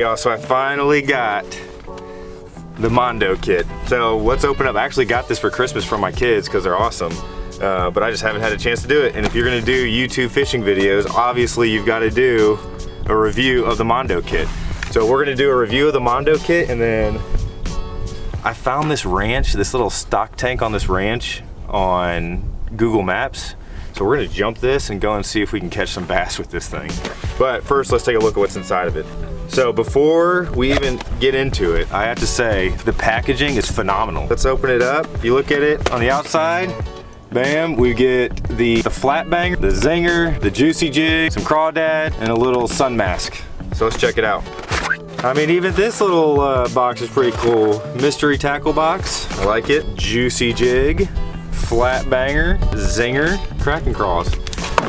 y'all, so I finally got the Mondo Kit. So let's open up. I actually got this for Christmas from my kids because they're awesome. But I just haven't had a chance to do it. And if you're gonna do YouTube fishing videos, obviously you've got to do a review of the Mondo Kit. So we're gonna do a review of the Mondo Kit, and then I found this ranch, this little stock tank on this ranch on Google Maps. So we're gonna jump this and go and see if we can catch some bass with this thing. But first, let's take a look at what's inside of it. So before we even get into it, I have to say the packaging is phenomenal. Let's open it up. If you look at it on the outside, bam, we get the flat banger, the zinger, the juicy jig, some crawdad, and a little sun mask. So let's check it out. I mean, even this little box is pretty cool. Mystery tackle box, I like it. Juicy jig, flat banger, zinger, Kraken craws.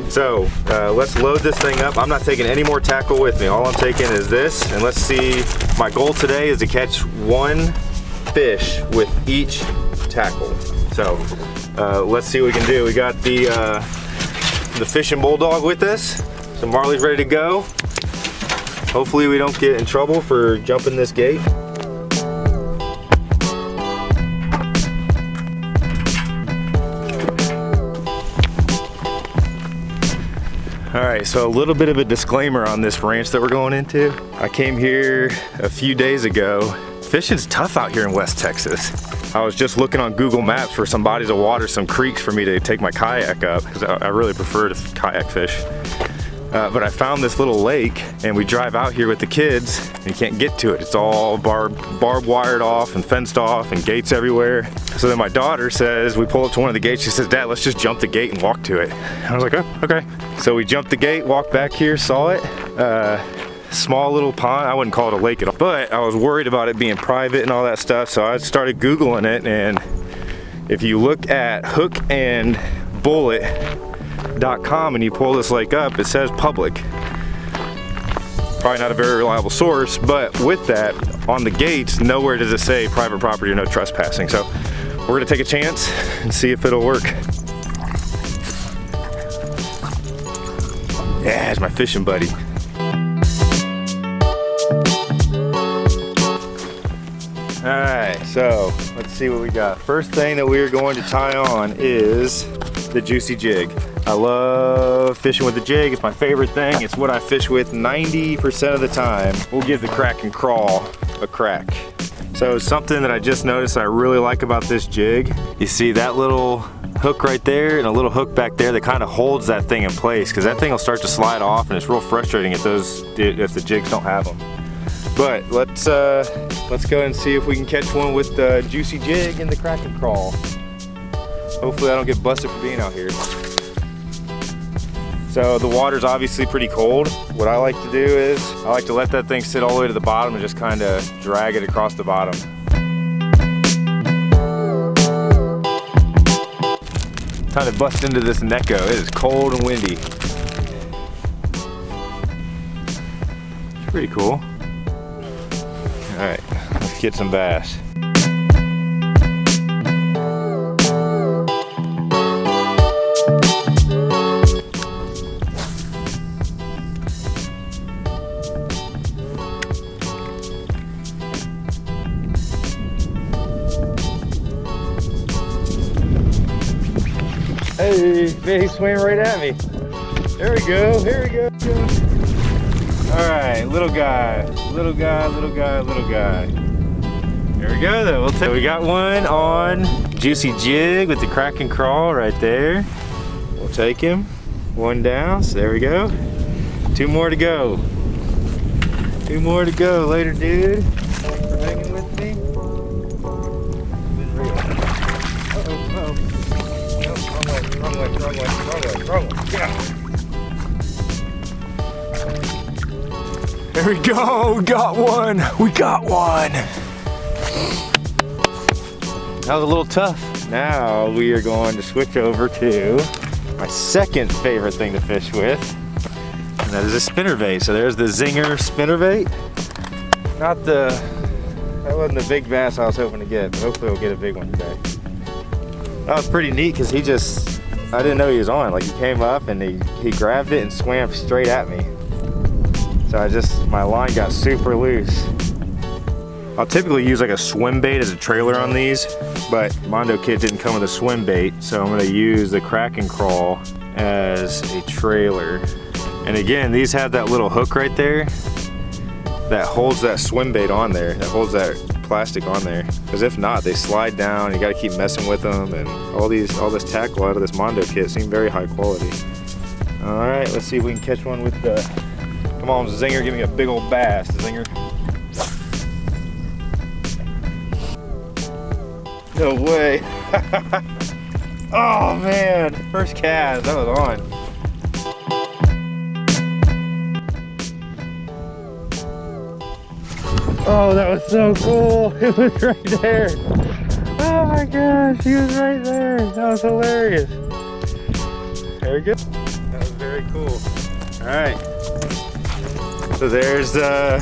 So let's load this thing up. I'm not taking any more tackle with me. All I'm taking is this, and let's see. My goal today is to catch one fish with each tackle. So let's see what we can do. We got the fishing bulldog with us. So Marley's ready to go. Hopefully we don't get in trouble for jumping this gate. All right, so a little bit of a disclaimer on this ranch that we're going into. I came here a few days ago. Fishing's tough out here in West Texas. I was just looking on Google Maps for some bodies of water, some creeks for me to take my kayak up, because I really prefer to kayak fish. But I found this little lake, and we drive out here with the kids, and you can't get to it. It's all barbed wired off and fenced off and gates everywhere. So then my daughter says, we pull up to one of the gates, she says, "Dad, let's just jump the gate and walk to it." And I was like, oh, okay. So we jumped the gate, walked back here, saw it. Small little pond. I wouldn't call it a lake at all, but I was worried about it being private and all that stuff, so I started Googling it, and if you look at hookandbullet.com and you pull this lake up, it says public. Probably not a very reliable source, but with that, on the gates, nowhere does it say private property or no trespassing. So we're gonna take a chance and see if it'll work. Yeah, it's my fishing buddy. All right, so let's see what we got. First thing that we're going to tie on is the juicy jig. I love fishing with the jig. It's my favorite thing. It's what I fish with 90% of the time. We'll give the Kraken crawl a crack. So something that I just noticed I really like about this jig, you see that little hook right there and a little hook back there that kind of holds that thing in place, because that thing will start to slide off, and it's real frustrating if the jigs don't have them. But let's go ahead and see if we can catch one with the juicy jig and the Kraken crawl. Hopefully I don't get busted for being out here. So the water's obviously pretty cold. What I like to do is I like to let that thing sit all the way to the bottom and just kind of drag it across the bottom. Time to bust into this Neko. It is cold and windy. It's pretty cool. All right, let's get some bass. Hey, man, he swam right at me. There we go, here we go. All right, little guy, little guy, little guy, little guy. There we go though, we got one on juicy jig with the Kraken crawl right there. We'll take him, one down, so there we go. Two more to go. Two more to go, later dude. Thanks for hanging with me. Been real. Uh-oh. No, wrong way. Yeah. There we go, we got one. That was a little tough. Now we are going to switch over to my second favorite thing to fish with, and that is a spinnerbait. So there's the Zinger spinnerbait. That wasn't the big bass I was hoping to get, but hopefully we'll get a big one today. That was pretty neat because I didn't know he was on. Like, he came up and he grabbed it and swam straight at me. So my line got super loose. I'll typically use like a swim bait as a trailer on these, but Mondo Kit didn't come with a swim bait, so I'm gonna use the crack and crawl as a trailer. And again, these have that little hook right there that holds that swim bait on there, that holds that plastic on there. Because if not, they slide down, you gotta keep messing with them, and all this tackle out of this Mondo Kit seem very high quality. All right, let's see if we can catch one with the, come on, Zinger, give me a big old bass, Zinger. No way. Oh man, first cast, that was on. Oh, that was so cool. It was right there. Oh my gosh, he was right there. That was hilarious. There we go. That was very cool. All right. So there's the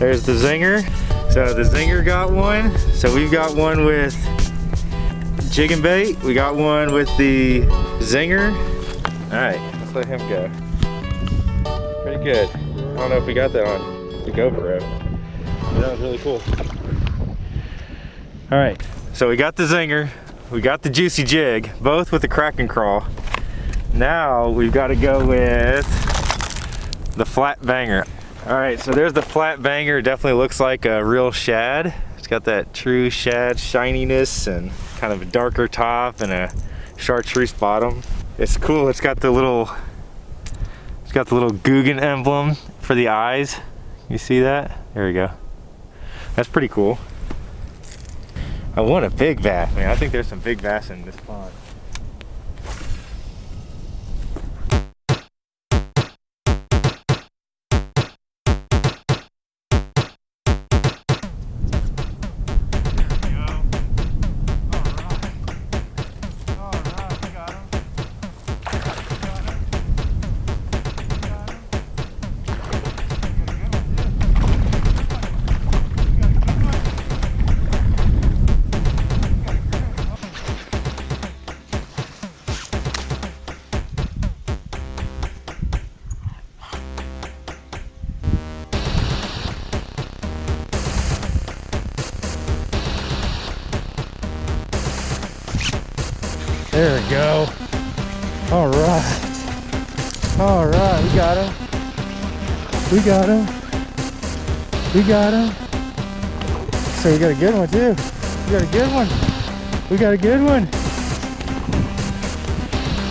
Zinger. So the Zinger got one. So we've got one with jig and bait. We got one with the Zinger. All right, let's let him go. Pretty good. I don't know if we got that on the GoPro. But that was really cool. All right, so we got the Zinger. We got the juicy jig, both with the crack and crawl. Now we've got to go with the flat banger. All right, so there's the flat banger. It definitely looks like a real shad. It's got that true shad shininess and kind of a darker top and a chartreuse bottom. It's cool. It's got the little Googan emblem for the eyes. You see that? There we go. That's pretty cool. I want a big bass, man. I think there's some big bass in this pond. There we go. All right. All right, we got him. We got him. We got him. So we got a good one too. We got a good one. We got a good one.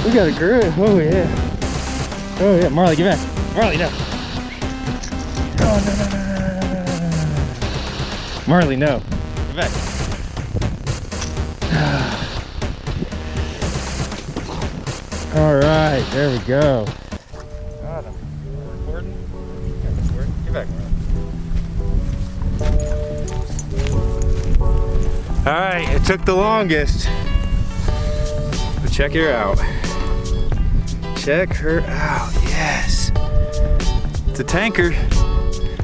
We got a good. Oh yeah. Oh yeah. Marley, get back. Marley, no. Oh no. Marley, no. Get back. All right, there we go. Got him. Recording? Yeah, recording. Get back. All right, it took the longest, but check her out. Check her out. Yes, it's a tanker.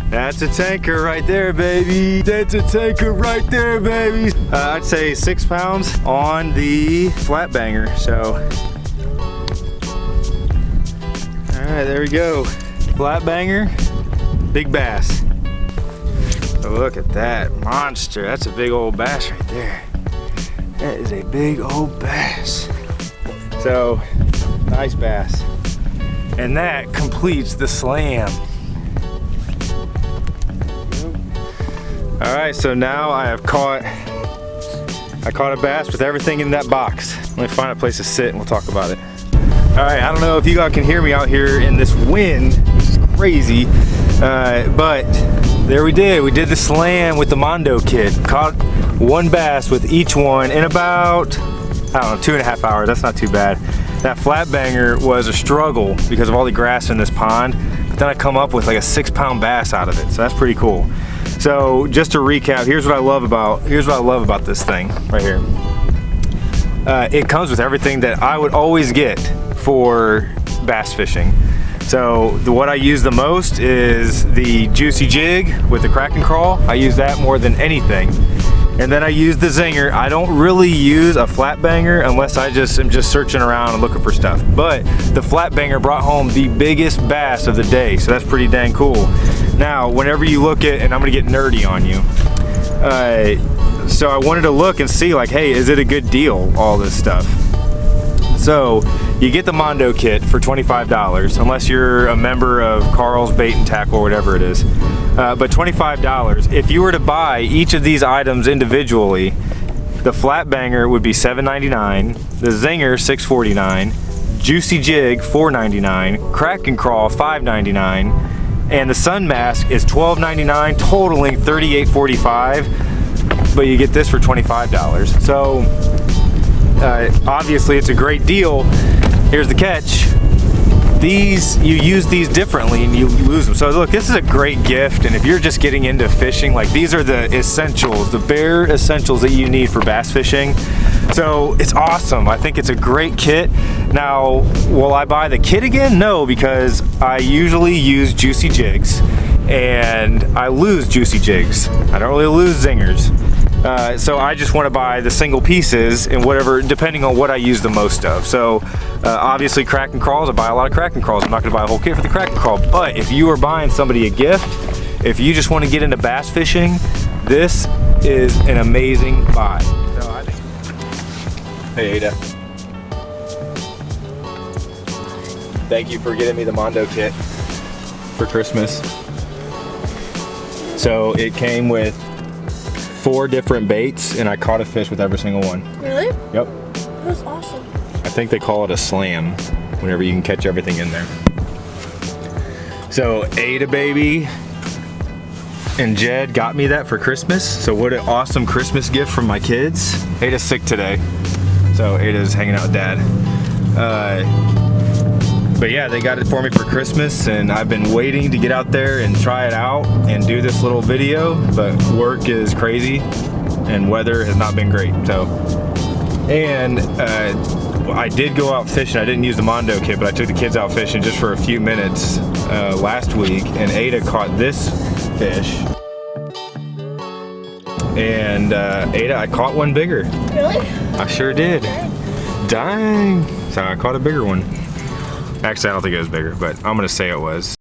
That's a tanker right there, baby. That's a tanker right there, baby. I'd say 6 pounds on the flat banger. So. Alright, there we go. Flat banger, big bass. Oh, look at that monster. That's a big old bass right there. That is a big old bass. So, nice bass. And that completes the slam. Alright, so now I caught a bass with everything in that box. Let me find a place to sit and we'll talk about it. All right, I don't know if you guys can hear me out here in this wind. It's crazy, but there we did. We did the slam with the Mondo Kit. Caught one bass with each one in about, I don't know, 2.5 hours. That's not too bad. That flat banger was a struggle because of all the grass in this pond, but then I come up with like a 6 pound bass out of it. So that's pretty cool. So just to recap, here's what I love about this thing right here. It comes with everything that I would always get for bass fishing. So what I use the most is the juicy jig with the crack and crawl. I use that more than anything. And then I use the zinger. I don't really use a flat banger unless I just am just searching around and looking for stuff. But the flat banger brought home the biggest bass of the day, so that's pretty dang cool. Now, whenever you look at, and I'm gonna get nerdy on you, so I wanted to look and see like, hey, is it a good deal, all this stuff? So you get the Mondo Kit for $25, unless you're a member of Carl's Bait and Tackle or whatever it is. But $25. If you were to buy each of these items individually, the flat banger would be $7.99, the zinger $6.49, juicy jig $4.99, crack and crawl $5.99, and the sun mask is $12.99, totaling $38.45. But you get this for $25. So obviously it's a great deal. Here's the catch. You use these differently and you lose them. So look, this is a great gift, and if you're just getting into fishing, like these are the essentials, the bare essentials that you need for bass fishing. So it's awesome. I think it's a great kit. Now, will I buy the kit again? No, because I usually use juicy jigs and I lose juicy jigs. I don't really lose zingers. So I just want to buy the single pieces and whatever, depending on what I use the most of. So obviously crack and crawls, I buy a lot of crack and crawls. I'm not going to buy a whole kit for the crack and crawl. But if you are buying somebody a gift, if you just want to get into bass fishing, this is an amazing buy. So I think... Hey Ada. Thank you for getting me the Mondo Kit for Christmas. So it came with 4 different baits, and I caught a fish with every single one. Really? Yep. That's awesome. I think they call it a slam, whenever you can catch everything in there. So Ada baby and Jed got me that for Christmas. So what an awesome Christmas gift from my kids. Ada's sick today, so Ada's hanging out with Dad. But yeah, they got it for me for Christmas, and I've been waiting to get out there and try it out and do this little video, but work is crazy and weather has not been great. So, and I did go out fishing. I didn't use the Mondo Kit, but I took the kids out fishing just for a few minutes last week, and Ada caught this fish. And Ada, I caught one bigger. Really? I sure did. Dang. So I caught a bigger one. Actually, I don't think it was bigger, but I'm gonna say it was.